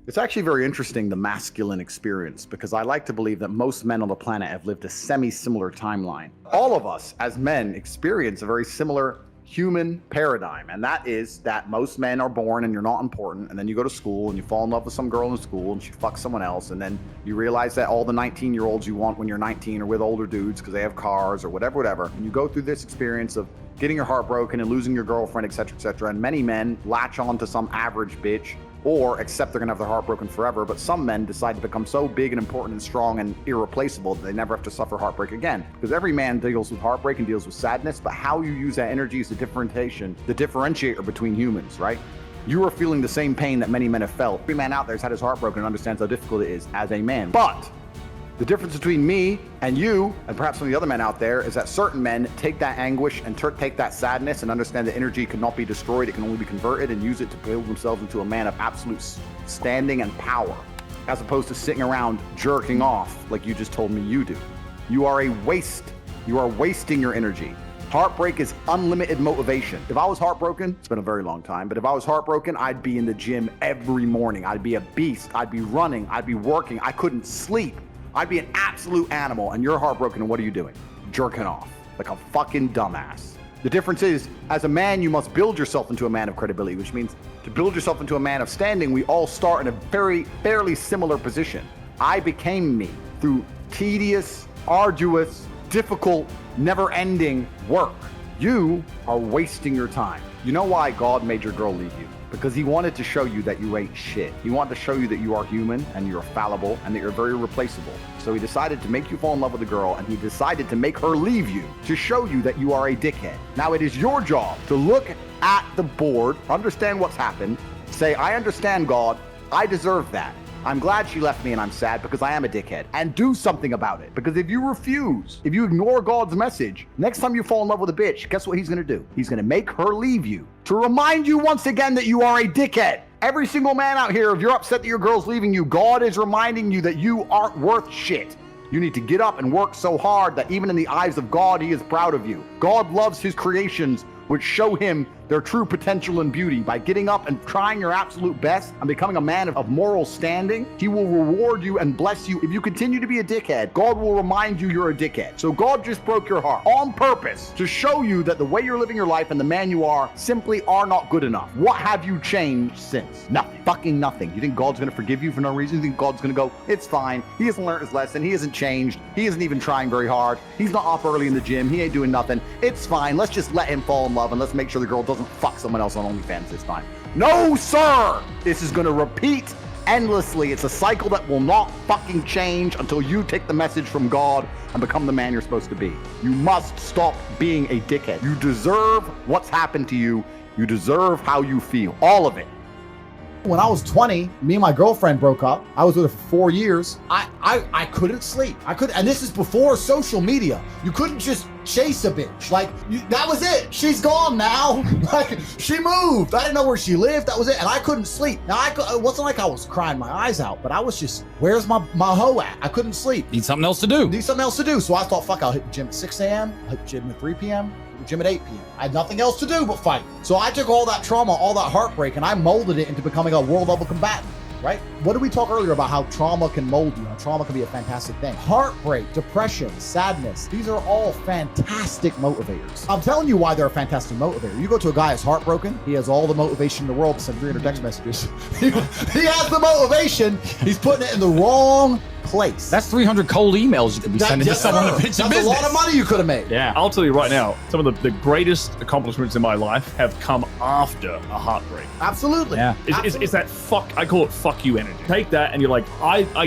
It's actually very interesting, the masculine experience, because I like to believe that most men on the planet have lived a semi-similar timeline. All of us, as men, experience a very similar human paradigm, and that is that most men are born and you're not important, and then you go to school and you fall in love with some girl in school and she fucks someone else, and then you realize that all the 19-year-olds you want when you're 19 are with older dudes because they have cars or whatever, and you go through this experience of getting your heart broken and losing your girlfriend, etc., and many men latch on to some average bitch or accept they're gonna have their heart broken forever, but some men decide to become so big and important and strong and irreplaceable that they never have to suffer heartbreak again. Because every man deals with heartbreak and deals with sadness, but how you use that energy is the differentiator between humans, right? You are feeling the same pain that many men have felt. Every man out there has had his heart broken and understands how difficult it is as a man. But the difference between me and you, and perhaps some of the other men out there, is that certain men take that anguish and take that sadness and understand that energy cannot be destroyed, it can only be converted, and use it to build themselves into a man of absolute standing and power, as opposed to sitting around jerking off like you just told me you do. You are a waste. You are wasting your energy. Heartbreak is unlimited motivation. If I was heartbroken, it's been a very long time, but if I was heartbroken, I'd be in the gym every morning. I'd be a beast. I'd be running. I'd be working. I couldn't sleep. I'd be an absolute animal, and you're heartbroken, and what are you doing? Jerking off like a fucking dumbass. The difference is, as a man, you must build yourself into a man of credibility, which means to build yourself into a man of standing, we all start in a fairly similar position. I became me through tedious, arduous, difficult, never-ending work. You are wasting your time. You know why God made your girl leave you? Because he wanted to show you that you ain't shit. He wanted to show you that you are human and you're fallible and that you're very replaceable. So he decided to make you fall in love with a girl, and he decided to make her leave you to show you that you are a dickhead. Now it is your job to look at the board, understand what's happened, say, I understand, God, I deserve that. I'm glad she left me and I'm sad because I am a dickhead, and do something about it. Because if you refuse, if you ignore God's message, next time you fall in love with a bitch, guess what he's gonna do? He's gonna make her leave you to remind you once again that you are a dickhead. Every single man out here, if you're upset that your girl's leaving you, God is reminding you that you aren't worth shit. You need to get up and work so hard that even in the eyes of God, he is proud of you. God loves his creations, which show him their true potential and beauty. By getting up and trying your absolute best and becoming a man of moral standing, he will reward you and bless you. If you continue to be a dickhead, God will remind you you're a dickhead. So God just broke your heart on purpose to show you that the way you're living your life and the man you are simply are not good enough. What have you changed since? Nothing. Fucking nothing. You think God's gonna forgive you for no reason? You think God's gonna go, it's fine. He hasn't learned his lesson. He hasn't changed. He isn't even trying very hard. He's not up early in the gym. He ain't doing nothing. It's fine. Let's just let him fall in love and let's make sure the girl doesn't fuck someone else on OnlyFans this time. No, sir! This is gonna repeat endlessly. It's a cycle that will not fucking change until you take the message from God and become the man you're supposed to be. You must stop being a dickhead. You deserve what's happened to you. You deserve how you feel. All of it. When I was 20, me and my girlfriend broke up. I was with her for 4 years. I couldn't sleep. And this is before social media. You couldn't just chase a bitch. Like, that was it. She's gone now. Like, she moved. I didn't know where she lived. That was it. And I couldn't sleep. Now, it wasn't like I was crying my eyes out, but I was just, where's my hoe at? I couldn't sleep. Need something else to do. So I thought, fuck, I'll hit the gym at 6 a.m. I'll hit the gym at 3 p.m. Gym at 8 p.m. I had nothing else to do but fight. So I took all that trauma, all that heartbreak, and I molded it into becoming a world level combatant, right? What did we talk earlier about how trauma can mold you? How trauma can be a fantastic thing. Heartbreak, depression, sadness, these are all fantastic motivators. I'm telling you why they're a fantastic motivator. You go to a guy who's heartbroken, he has all the motivation in the world to send 300 text messages. He has the motivation, he's putting it in the wrong place. That's 300 cold emails you could be sending to someone to pitch a business. That's a lot of money you could have made. Yeah. I'll tell you right now, some of the greatest accomplishments in my life have come after a heartbreak. Absolutely. Yeah. It's that fuck, I call it fuck you energy. Take that and you're like,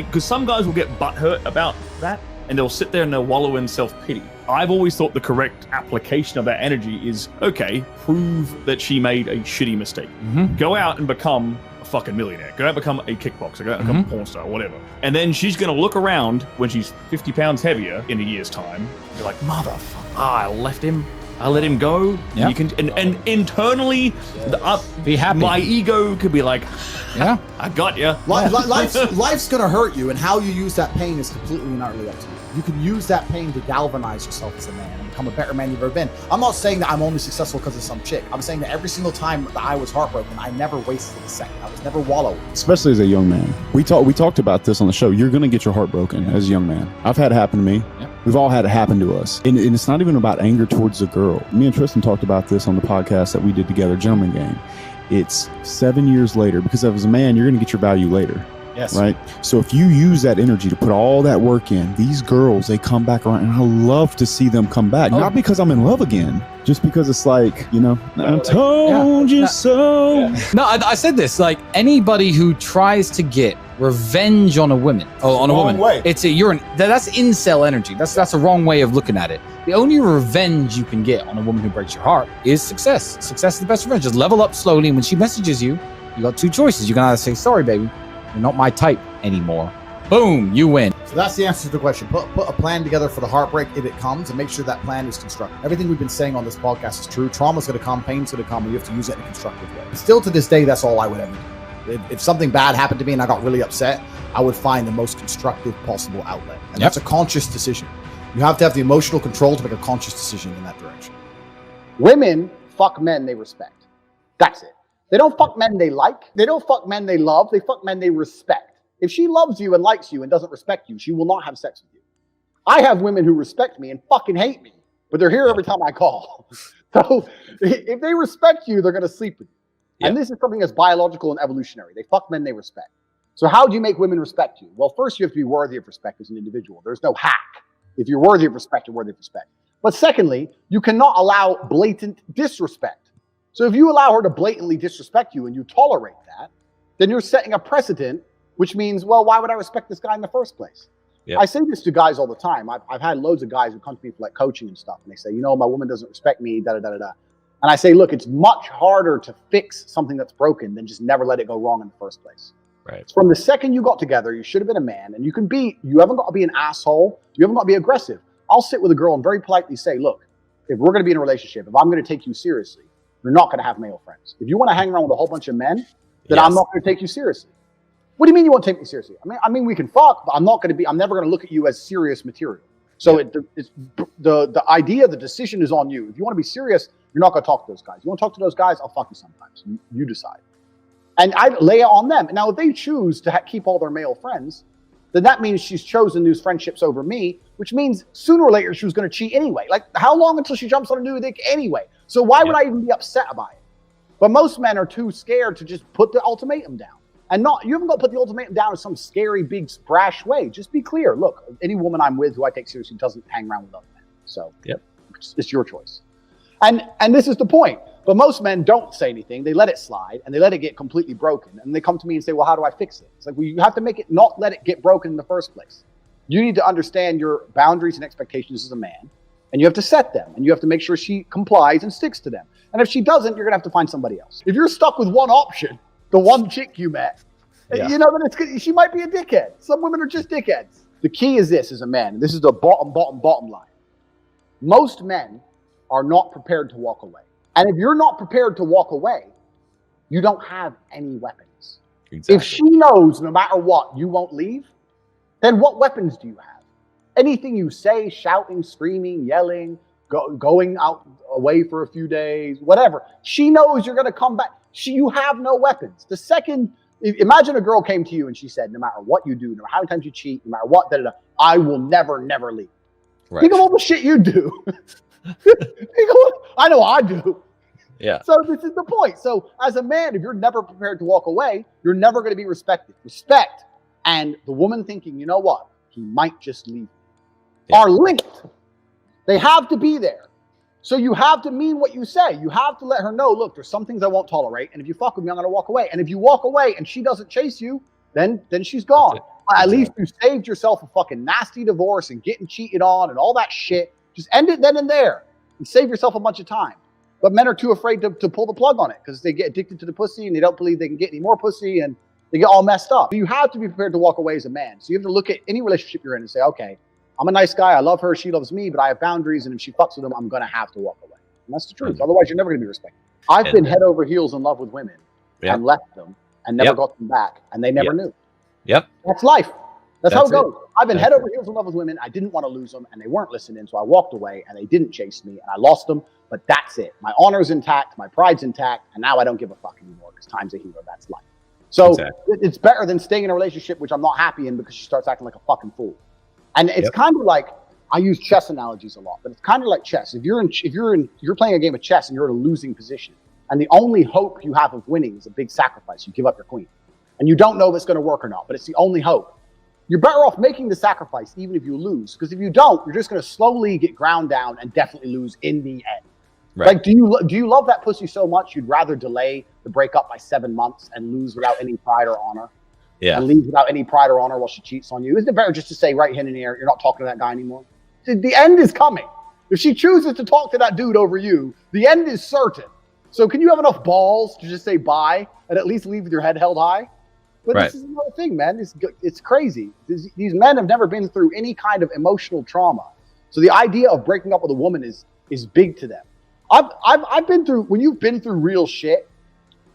because some guys will get butthurt about that and they'll sit there and they'll wallow in self-pity. I've always thought the correct application of that energy is, okay, prove that she made a shitty mistake. Mm-hmm. Go out and become a fucking millionaire. Go out and become a kickboxer. Go out and become a porn star, whatever. And then she's going to look around when she's 50 pounds heavier in a year's time. You're like, motherfucker, I left him. I let him go. Yeah. You can, and internally, Be happy. my ego could be like, Yeah. I got you. Life's gonna hurt you, and how you use that pain is completely and utterly up to you. You can use that pain to galvanize yourself as a man and become a better man you've ever been. I'm not saying that I'm only successful because of some chick. I'm saying that every single time that I was heartbroken, I never wasted a second. I was never wallowing. Especially as a young man. We talked about this on the show. You're going to get your heart broken as a young man. I've had it happen to me. Yeah. We've all had it happen to us. And it's not even about anger towards the girl. Me and Tristan talked about this on the podcast that we did together, Gentleman Game. It's 7 years later, because as a man, you're going to get your value later. Yes. Right. So if you use that energy to put all that work in, these girls, they come back around, and I love to see them come back. Not because I'm in love again, just because it's like, I told you so. Yeah. No, I said this, like anybody who tries to get revenge on a woman, way. that's incel energy. That's a wrong way of looking at it. The only revenge you can get on a woman who breaks your heart is success. Success is the best revenge. Just level up slowly, and when she messages you, you got two choices. You can either say, sorry, baby, you're not my type anymore. Boom, you win. So that's the answer to the question. Put a plan together for the heartbreak if it comes, and make sure that plan is constructive. Everything we've been saying on this podcast is true. Trauma's going to come, pain's going to come, and you have to use it in a constructive way. Still to this day, that's all I would ever do. If something bad happened to me and I got really upset, I would find the most constructive possible outlet. And that's a conscious decision. You have to have the emotional control to make a conscious decision in that direction. Women fuck men they respect. That's it. They don't fuck men they like. They don't fuck men they love. They fuck men they respect. If she loves you and likes you and doesn't respect you, she will not have sex with you. I have women who respect me and fucking hate me, but they're here every time I call. So if they respect you, they're going to sleep with you. Yeah. And this is something that's biological and evolutionary. They fuck men they respect. So how do you make women respect you? Well, first you have to be worthy of respect as an individual. There's no hack. If you're worthy of respect, you're worthy of respect. But secondly, you cannot allow blatant disrespect. So if you allow her to blatantly disrespect you and you tolerate that, then you're setting a precedent, which means, well, why would I respect this guy in the first place? Yep. I say this to guys all the time. I've had loads of guys who come to me for like coaching and stuff, and they say, my woman doesn't respect me, da-da-da-da-da. And I say, look, it's much harder to fix something that's broken than just never let it go wrong in the first place. Right. From the second you got together, you should have been a man, and you haven't got to be an asshole. You haven't got to be aggressive. I'll sit with a girl and very politely say, look, if we're going to be in a relationship, if I'm going to take you seriously, you're not going to have male friends. If you want to hang around with a whole bunch of men, then I'm not going to take you seriously. What do you mean you won't take me seriously? I mean, we can fuck, but I'm never going to look at you as serious material. So it's the idea, the decision is on you. If you want to be serious, you're not going to talk to those guys. You want to talk to those guys? I'll fuck you sometimes. You decide. And I lay it on them. Now, if they choose to keep all their male friends, then that means she's chosen these friendships over me, which means sooner or later she was going to cheat anyway. Like, how long until she jumps on a new dick anyway? So why would I even be upset about it? But most men are too scared to just put the ultimatum down. And you haven't got to put the ultimatum down in some scary, big, brash way. Just be clear. Look, any woman I'm with who I take seriously doesn't hang around with other men. So it's your choice. And this is the point. But most men don't say anything. They let it slide and they let it get completely broken. And they come to me and say, well, how do I fix it? It's like, well, you have to make it not let it get broken in the first place. You need to understand your boundaries and expectations as a man. And you have to set them. And you have to make sure she complies and sticks to them. And if she doesn't, you're going to have to find somebody else. If you're stuck with one option, the one chick you met, then she might be a dickhead. Some women are just dickheads. The key is this as a man. This is the bottom line. Most men are not prepared to walk away. And if you're not prepared to walk away, you don't have any weapons. Exactly. If she knows no matter what, you won't leave, then what weapons do you have? Anything you say, shouting, screaming, yelling, going out away for a few days, whatever. She knows you're going to come back. You have no weapons. The second, imagine a girl came to you and she said, no matter what you do, no matter how many times you cheat, no matter what, I will never leave. Right. Think of all the shit you do. I know I do. Yeah. So this is the point. So as a man, if you're never prepared to walk away, you're never going to be respected. Respect and the woman thinking, you know what, he might just leave me, are linked. They have to be there. So you have to mean what you say. You have to let her know, look, there's some things I won't tolerate. And if you fuck with me, I'm going to walk away. And if you walk away and she doesn't chase you, then she's gone. At least you saved yourself a fucking nasty divorce and getting cheated on and all that shit. Just end it then and there and save yourself a bunch of time. But men are too afraid to pull the plug on it because they get addicted to the pussy and they don't believe they can get any more pussy and they get all messed up. You have to be prepared to walk away as a man. So you have to look at any relationship you're in and say, okay, I'm a nice guy. I love her. She loves me, but I have boundaries. And if she fucks with them, I'm going to have to walk away. And that's the truth. Otherwise, you're never going to be respected. I've been head over heels in love with women and left them and never got them back, and they never knew. Yep. That's life. That's how it goes. I've been head over heels in love with women. I didn't want to lose them, and they weren't listening, so I walked away, and they didn't chase me, and I lost them. But that's it. My honor's intact, my pride's intact, and now I don't give a fuck anymore because time's a hero. That's life. So it's better than staying in a relationship which I'm not happy in because she starts acting like a fucking fool. And it's kind of like, I use chess analogies a lot, but it's kind of like chess. If you're playing a game of chess and you're in a losing position, and the only hope you have of winning is a big sacrifice, you give up your queen, and you don't know if it's going to work or not, but it's the only hope. You're better off making the sacrifice even if you lose, because if you don't, you're just going to slowly get ground down and definitely lose in the end. Right. Like, do you love that pussy so much you'd rather delay the breakup by 7 months and lose without any pride or honor? Yeah. And leave without any pride or honor while she cheats on you? Isn't it better just to say right hand in the air, you're not talking to that guy anymore? The end is coming. If she chooses to talk to that dude over you, the end is certain. So can you have enough balls to just say bye and at least leave with your head held high? But this is another thing, man. It's crazy. These men have never been through any kind of emotional trauma. So the idea of breaking up with a woman is big to them. I've been through, when you've been through real shit,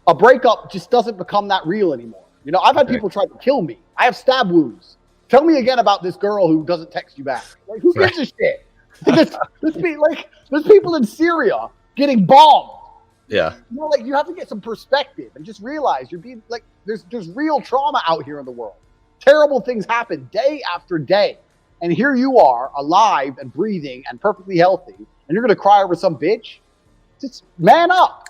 a breakup just doesn't become that real anime. You know, I've had people try to kill me. I have stab wounds. Tell me again about this girl who doesn't text you back. Like, who gives a shit? There's people in Syria getting bombed. Yeah. You know, like, you have to get some perspective and just realize you're being like, there's real trauma out here in the world. Terrible things happen day after day. And here you are, alive and breathing and perfectly healthy, and you're going to cry over some bitch? Just man up.